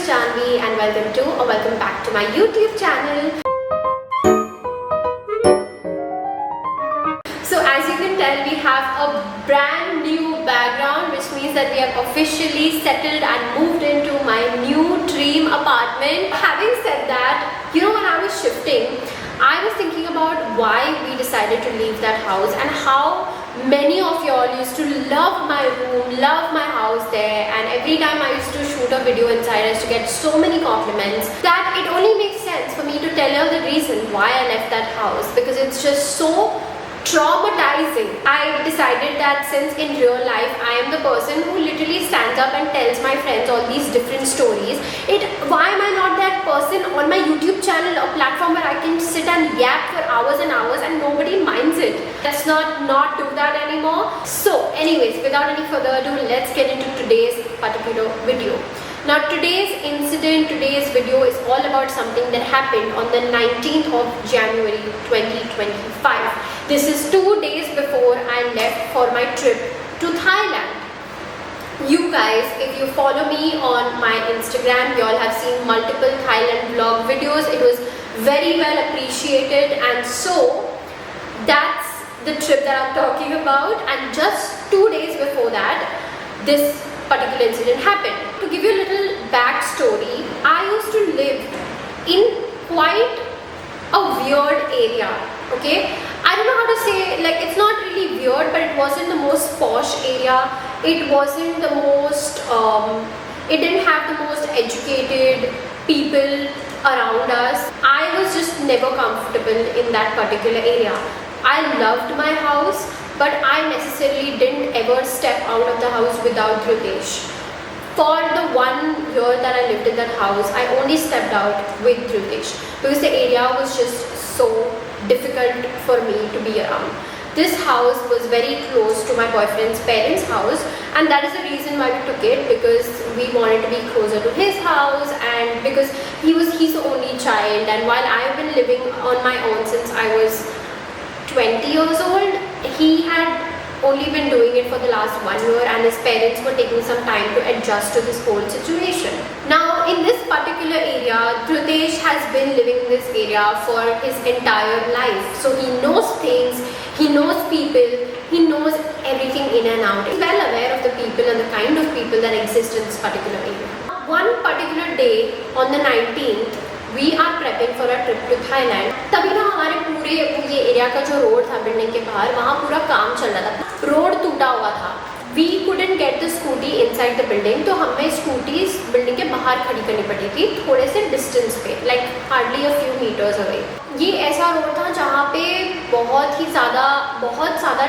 is Janvi and welcome back to my YouTube channel. So as you can tell, we have a brand new background, which means that we have officially settled and moved into my new dream apartment. Having said that, you know, when I was shifting, I was thinking about why we decided to leave that house and how many of y'all used to love my room, love my house there, and every time I used to shoot a video inside, I used to get so many compliments that it only makes sense for me to tell you the reason why I left that house, because it's just so traumatizing. I decided that since in real life I am the person who literally stands up and tells my friends all these different stories, why am I not that person on my YouTube channel, a platform where I can sit and yap for hours and hours and nobody minds it? Let's not do that anymore. So anyways, without any further ado, let's get into today's particular video. Now today's video is all about something that happened on the 19th of January 2025. This is 2 days before I left for my trip to Thailand. You guys, if you follow me on my Instagram, you all have seen multiple Thailand vlog videos. It was very well appreciated, and so that's the trip that I'm talking about. And just 2 days before that, this particular incident happened. To give you a little backstory, I used to live in quite a weird area, okay? I don't know how to say, like, it's not really weird, but it wasn't the most posh area. It wasn't the most, it didn't have the most educated people around us. I was just never comfortable in that particular area. I loved my house, but I necessarily didn't ever step out of the house without Dhrutesh. For the 1 year that I lived in that house, I only stepped out with Dhrutesh because the area was just so difficult for me to be around. This house was very close to my boyfriend's parents' house, and that is the reason why we took it, because we wanted to be closer to his house, and because he's the only child, and while I've been living on my own since I was 20 years old, he had only been doing it for the last 1 year, and his parents were taking some time to adjust to this whole situation. Now in this particular area, Dhrutesh has been living in this area for his entire life, so he knows things, he knows people, he knows everything in and out. He's well aware of the people and the kind of people that exist in this particular area. One particular day on the 19th, we are prepping for a trip to Thailand. तभी ना हमारे पूरे ये area का जो road था building के बाहर, वहाँ पूरा काम चल रहा था, रोड टूटा हुआ था. We couldn't get the scooty inside the building, तो हमें स्कूटीज बिल्डिंग के बाहर खड़ी करनी पड़ी थी, थोड़े से डिस्टेंस पे, like hardly a few meters away. ये ऐसा रोड था जहाँ पे बहुत ज़्यादा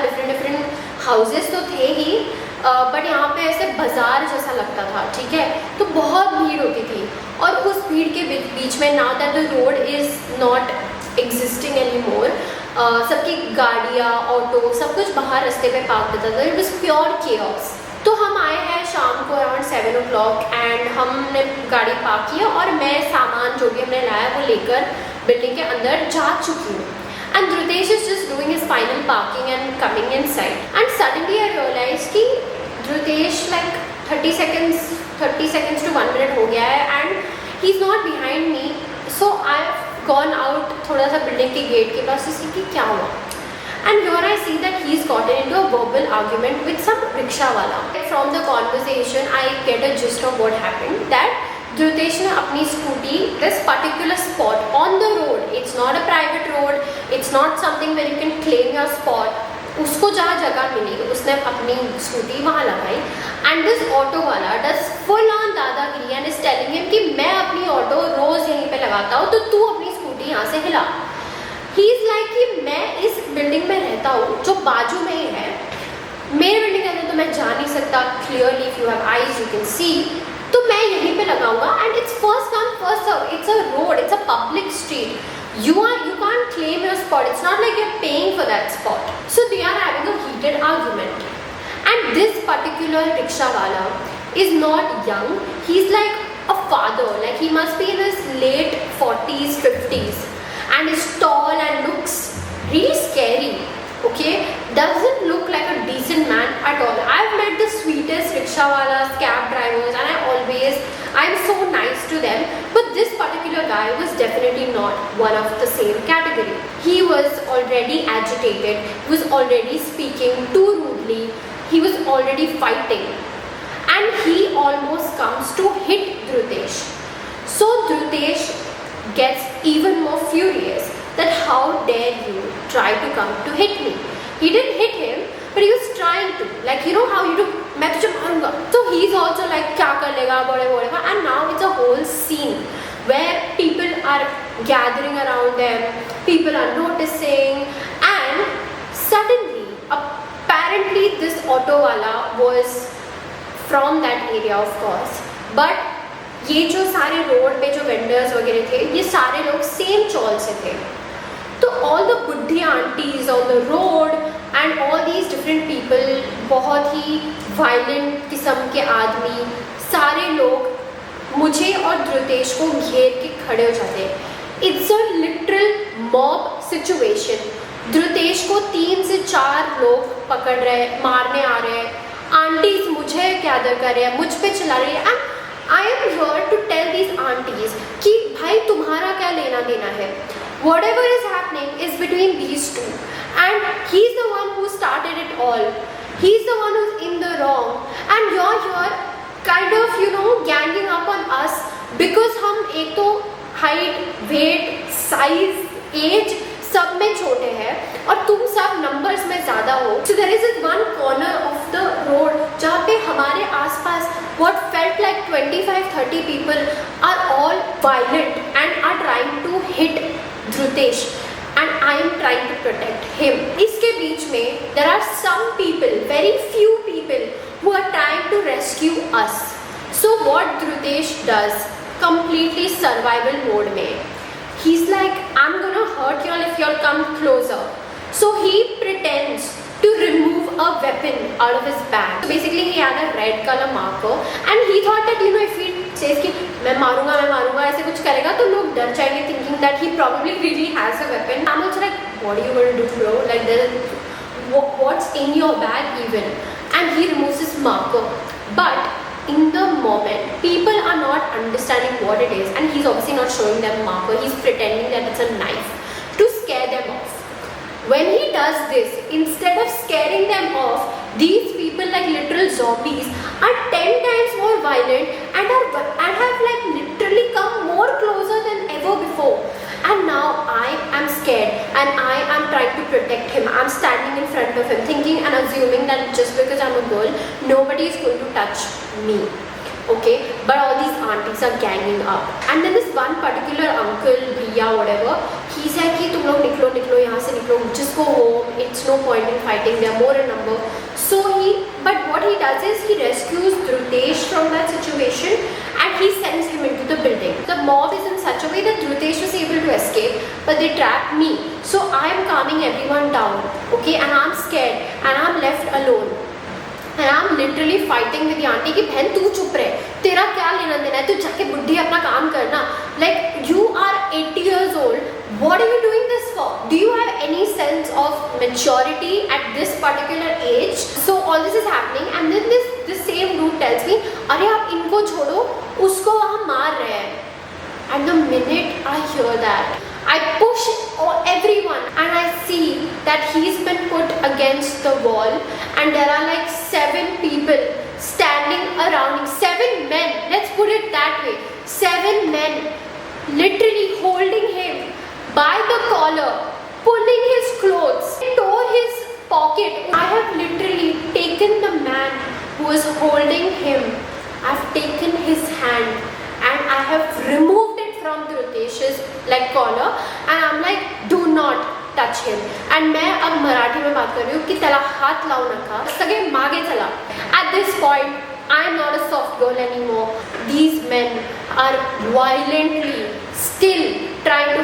डिफरेंट हाउसेस तो थे ही, बट यहाँ पे ऐसे बाजार जैसा लगता था, ठीक है? तो बहुत भीड़ होती थी, और उस भीड़ के बीच में, now that the road is not existing any more, सबकी गाड़ियाँ, ऑटो, सब कुछ बाहर रास्ते पे पार्क होता था. It was pure chaos. तो हम आए हैं शाम को अराउंड 7 o'clock, एंड हमने गाड़ी पार्क किया, और मैं सामान जो भी हमने लाया वो लेकर बिल्डिंग के अंदर जा चुकी हूँ. And Dhrutesh is just doing his final parking and coming inside. And suddenly I realized कि Dhrutesh like 30 seconds to 1 minute हो गया है, and he's not behind me. So I've gone out थोड़ा सा बिल्डिंग के गेट के पास से कि क्या हुआ. And here I see that he's gotten into a verbal argument with some rickshaw wala. From the conversation, I get a gist of what happened. That Dhrutesh ने अपनी scooty, this particular spot on the road, it's not a private road, it's not something where you can claim your spot, उसको जहाँ जगह मिली उसने अपनी scooty वहाँ लगाई. And this auto वाला does full on दादागिरी and is telling him कि मैं अपनी ऑटो रोज़ यहीं पे लगाता हूँ, तो तू अपनी स्कूटी यहाँ से हिला. He is like कि मैं इस बिल्डिंग में रहता हूँ जो बाजू में ही है, मेरे बिल्डिंग के अंदर तो मैं जा नहीं सकता, clearly if you have eyes you can see, तो मैं यहीं पे लगाऊंगा. And it's first come first serve, it's a road, it's a public street, you can't claim your spot, it's not like you're paying for that spot. So they are having a heated argument, and this particular rickshaw wala is not young, he's like a father, like he must be in his late 40s 50s, and is tall and looks really scary, okay? Doesn't look like a decent man at all. I've met the sweetest rickshaw walas, cab drivers, and I always I'm so nice to them. But this particular guy was definitely not one of the same category. He was already agitated, he was already speaking too rudely, he was already fighting, and he almost comes to hit Dhrutesh. So Dhrutesh gets even more furious that how dare you try to come to hit me. He didn't hit him, but he was trying to. Like, you know how you do, मैं तुझे मारूंगा. So he's also like, क्या कर लेगा, whatever. And now it's a whole scene where people are gathering around them, people are noticing, and suddenly, apparently this auto wala was from that area, of course. But ये जो सारे road पे जो vendors वगैरह थे, ये सारे लोग सेम चौल से थे. तो all the बुढ़ी aunties on the road and all these different people, बहुत ही violent किस्म के आदमी, सारे लोग मुझे और ध्रुतेश को घेर के खड़े हो जाते हैं. It's a literal mob situation. ध्रुतेश को 3 से 4 लोग पकड़ रहे, मारने आ रहे हैं. आंटीज मुझे गैदर कर रहे हैं, मुझ पे चिल्ला रही है. And I am here to tell these aunties कि भाई तुम्हारा क्या लेना देना है. Whatever is happening is between these two, and he's the one who started it all. He's the one who's in the wrong, and you're here kind of, you know, ganging up on us because हम एक तो height, weight, size, age सब में छोटे हैं और तुम सब numbers में ज़्यादा हो. So there is this one corner of the road जहाँ पे हमारे आसपास what felt like 25-30 people are all violent and are trying to hit Dhrutesh, and I am trying to protect him. इसके बीच में there are some people, very few people who are trying to rescue us. So what Dhrutesh does, completely survival mode में, he's like, I'm gonna hurt y'all if y'all come closer. So he pretends to remove a weapon out of his bag. So basically he had a red color marker and he thought that, you know, if he says कि मैं मारूंगा ऐसे कुछ करेगा तो लोग डर जाएंगे, thinking that he probably really has a weapon. I'm also like, what are you going to do, bro? Like, what's in your bag even? And he removes his marker. But in the moment, people are not understanding what it is, and he's obviously not showing them marker. He's pretending that it's a knife to scare them off. When he does this, instead of scaring them off, these people, like literal zombies, are 10 times more violent and have like literally come more closer than ever before. And now I am scared and I am trying to protect him. I'm standing in front of him thinking and assuming that just because I'm a girl, nobody is going to touch me. Okay, but all these aunties are ganging up, and then this one particular uncle, bhaiya, whatever, he said कि तुम लोग निकलो यहाँ से निकलो, just go home, it's no point in fighting, they are more in number. So but what he does is he rescues Dhrutesh from that situation and he sends him into the building. The mob is in such a way that Dhrutesh was able to escape, but they trapped me. So I am calming everyone down, okay, and I'm scared and I'm left alone. And I'm literally fighting with the auntie कि बहन तू चुप रहे, तेरा क्या लेना देना है, तू जाके बुढ़ी अपना काम करना. Like, you are 80 years old, what are you doing this for? Do you have any sense of maturity at this particular age? So all this is happening, and then this same dude tells me, अरे आप इनको छोड़ो, उसको हम मार रहे हैं. And the minute I hear that, I push everyone and I see that he's been put against the wall and there are like 7 people standing around him. 7 men, let's put it that way. 7 men literally holding him by the collar, pulling his clothes, tore his pocket. I have literally taken the man who was holding him, I've taken his hand and I have removed it from Dhrutesh's like collar and I'm like, do not touch him. And मैं अब मराठी में बात कर रही हूँ कि त्याला हाथ लावू नका, सगळे मागे चला. At this point, I am not a soft girl anymore. These men are violently still trying to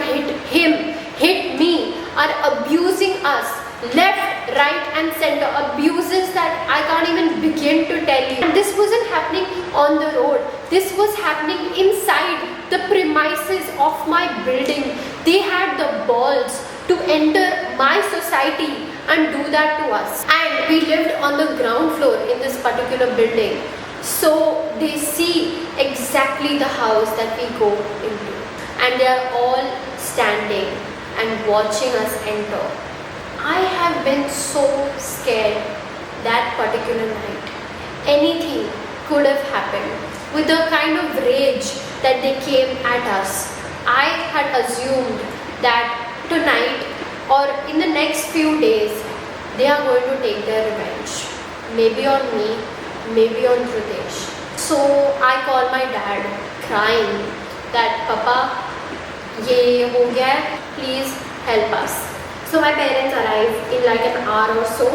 hit me, are abusing us, left, right and center, abuses that I can't even begin to tell you. And this wasn't happening on the road, this was happening inside the premises of my building. They had the balls to enter my society and do that to us. And we lived on the ground floor in this particular building, so they see exactly house that we go into, and they are all standing and watching us enter. I have been so scared that particular night. Anything could have happened. With the kind of rage that they came at us, I had assumed that tonight or in the next few days, they are going to take their revenge. Maybe on me, maybe on Ritesh. So I called my dad crying that, Papa, ye ho gaya hai, please help us. So my parents arrived in like an hour or so,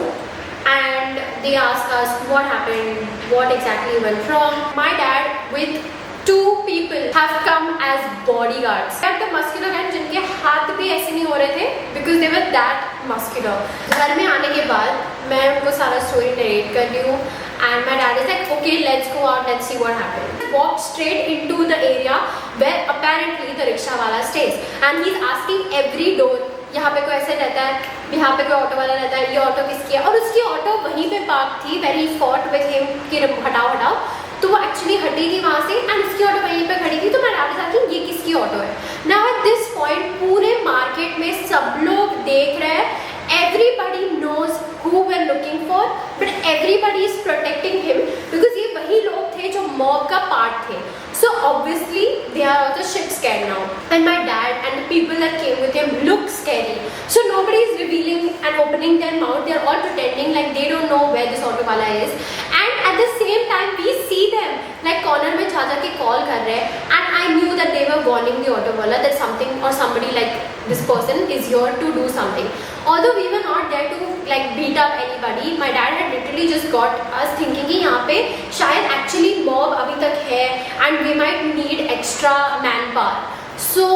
and they asked us what happened, what exactly went wrong. My dad with 2 people have come as bodyguards. They are the muscular guys जिनके हाथ भी ऐसे नहीं हो रहे थे because they were that muscular. घर में आने के बाद मैं उनको सारा story narrate कर रही हूँ, and my dad is like, okay, let's go out, let's see what happened. Walked straight into the area where apparently the rickshaw wala stays, and he's asking every door, यहाँ पे कोई ऐसे रहता है, यहाँ पे कोई ऑटो वाला रहता है, ये ऑटो किसकी है? और उसकी ऑटो वहीं पे पार्क थी, where he fought with him कि हटाओ हटाओ, तो वो एक्चुअली हटी थी वहाँ से, एंड उसकी ऑटो वहीं पे खड़ी थी. तो मैं डैड था कि ये किसकी ऑटो है. नाउ एट दिस पॉइंट पूरे मार्केट में सब लोग देख रहे हैं. Everybody knows who we're looking for, but everybody is protecting him because ये वही लोग थे जो mob का part थे. So obviously they are also shit scared now, and my dad and the people that came with him look scary. So nobody is revealing and opening their mouth. They are all pretending like they don't know where this auto wala is. And at the same time we see them like corner में जा के call कर रहे हैं, and I knew that they were warning the auto wala that something or somebody like this person is here to do something. Although we were not there to like beat up anybody, my dad had literally just got us thinking कि यहाँ पे शायद actually mob अभी तक है and we might need extra manpower. So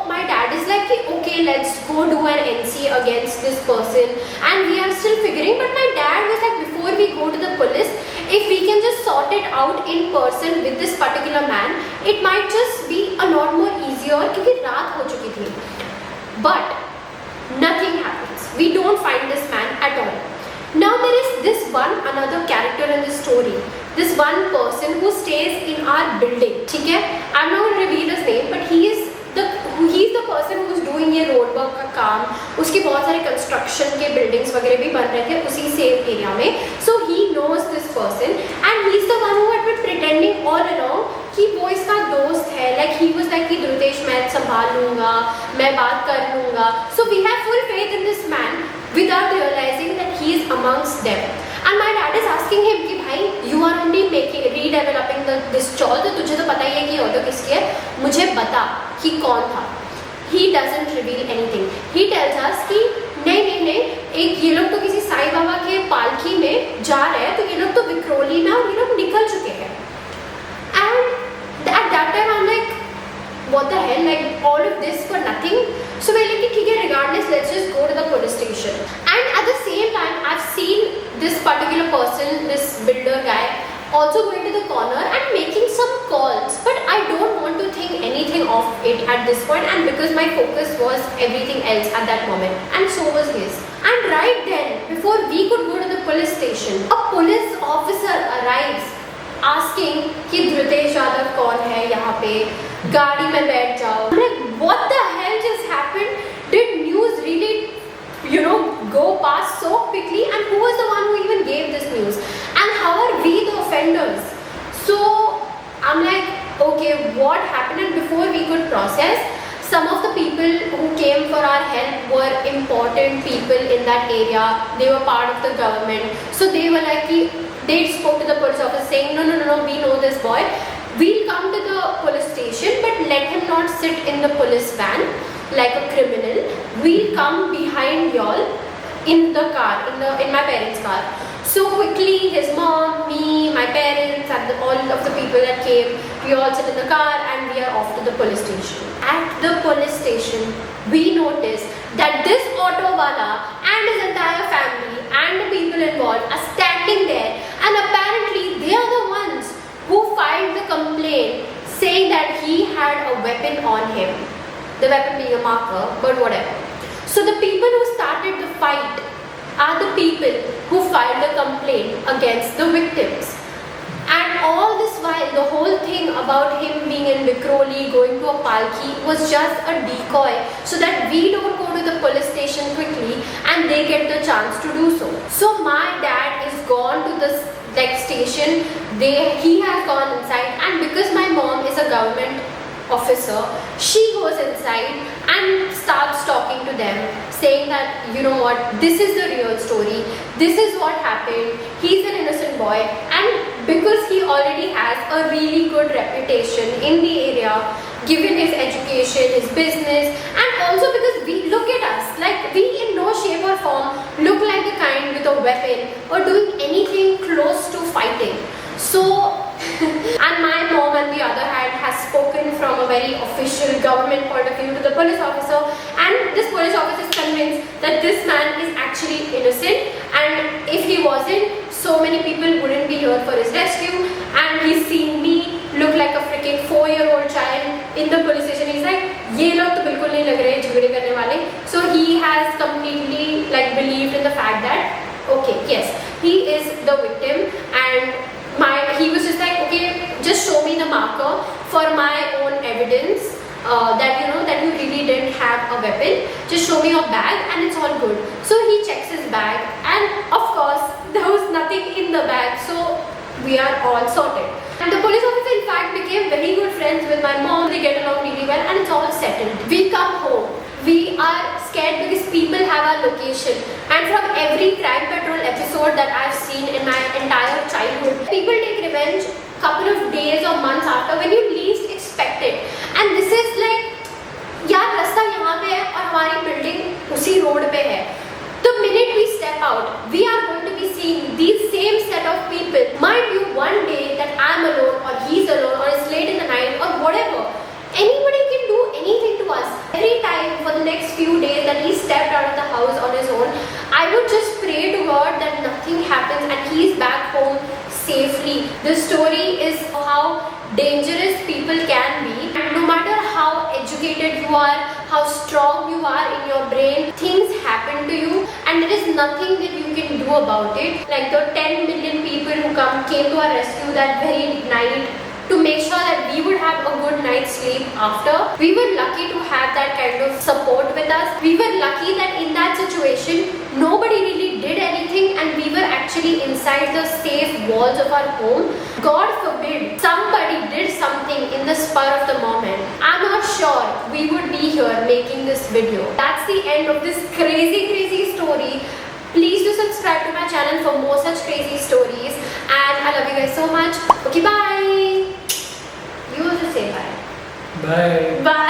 my dad is like, okay, let's go do an NC against this person, and we are still figuring. But my dad was like, before we go to the police, if we can just sort it out in person with this particular man, it might just be a lot more easier क्योंकि रात हो चुकी थी. But nothing happens. We don't find this man at all. Now there is this another character in the story. This one person who stays in our building. ठीक है? I'm not going to reveal his name, but he's the person who's doing ये road work का काम. उसकी बहुत सारे construction के buildings वगैरह भी बन रहे थे उसी same area में. So he knows this person, and he's the one who had been pretending all along कि वो इसका दोस्त है. Like he was like कि धृतेश मैं संभाल लूँगा, मैं बात कर लूँगा. So we have full faith in this man without realizing that he is amongst them. And my dad is asking him कि भाई you are only redeveloping this chawl, तो तुझे तो पता ही है कि ऑटो किसकी है, मुझे बता कि कौन था. He doesn't reveal anything. He tells us कि नहीं एक ये लोग तो किसी साईं बाबा के पालकी में जा रहे हैं, तो ये लोग तो विक्रोली में और ये लोग निकल चुके हैं. And at that time I'm like, what the hell, like all of this for nothing. So we're like, ठीक है, regardless, let's just go to the police station. And at the same time I've seen this particular person, this builder guy, also going to the corner and making some calls, but I don't want to think anything of it at this point, and because my focus was everything else at that moment, and so was his. And right then, before we could go to the police station, a police officer arrives asking कि धृतेश यादव कौन है यहाँ पे, गाड़ी में बैठ जाओ. I'm like, what the hell just happened? Did news really, go past so quickly? And who was the one who even gave this news? And how are we the offenders? So I'm like, okay, what happened? And before we could process, some of the people who came for our help were important people in that area. They were part of the government. So they were like, they spoke to the police officer saying, no, we know this boy. We'll come to the police station, but let him not sit in the police van like a criminal. We'll come behind y'all in the car, in my parents' car. So quickly, his mom, me, my parents, and all of the people that came, we all sit in the car and we are off to the police station. At the police station, we noticed that this auto wala and his entire family and the people involved are standing there, and apparently they are the ones who filed the complaint saying that he had a weapon on him. The weapon being a marker, but whatever. So the people who started the fight are the people who filed the complaint against the victims. And And all this while, the whole thing about him being in Vikhroli, going to a palki, was just a decoy so that we don't go to the police station quickly and they get the chance to do so. So my dad is gone to the station. He has gone inside, and because my mom is a government officer, she goes inside and starts talking to them, saying that, you know what, this is the real story, this is what happened, he's an innocent boy. And because he already has a really good reputation in the area, given his education, his business, and also because we look at us, like we in no shape or form look like the kind with a weapon or doing anything close to fighting. So and my mom on the other hand has spoken from a very official government point of view to the police officer, and this police officer is convinced that this man is actually innocent, and if he wasn't, so many people wouldn't be here for his rescue. And he's seen me look like a freaking 4-year-old child in the police station. He's like, ये लोग तो बिल्कुल नहीं लग रहे झगड़े करने वाले. So he has completely believed in the fact that okay, yes, he is the victim, and he was just like, okay, just show me the marker for my own evidence that you really didn't have a weapon. Just show me your bag and it's all good. So he checks his bag, and of course there was nothing in the bag, so we are all sorted. And the police officer in fact became very good friends with my mom. They get along really well, and it's all settled. We come home. We are scared because people have our location, and from every crime patrol episode that I've seen in my entire childhood, people take revenge couple of days or months after when you least expect it. And this is like, यार रास्ता यहाँ पे है और हमारी building उसी road पे है. The minute we step out, we are going to be seeing these same set of people. Mind you, one day that I'm alone or he's alone or it's late in the night or whatever, anybody can do anything to us. Every time for the next few days that he stepped out of the house on his own, I would just pray to God that nothing happens and he's back home safely. The story is how dangerous people can be, and no matter how educated you are, how strong you are in your brain, things happen to you and there is nothing that you can do about it. Like the 10 million people who came to our rescue that very night to make sure that we would have a good night's sleep after. We were lucky to have that kind of support with us. We were lucky that in that situation, nobody really did anything and we were actually inside the safe walls of our home. God forbid somebody did something in the spur of the moment. I'm not sure we would be here making this video. That's the end of this crazy story. Please do subscribe to my channel for more such crazy stories, and I love you guys so much. Okay, bye. You also say bye. Bye. Bye.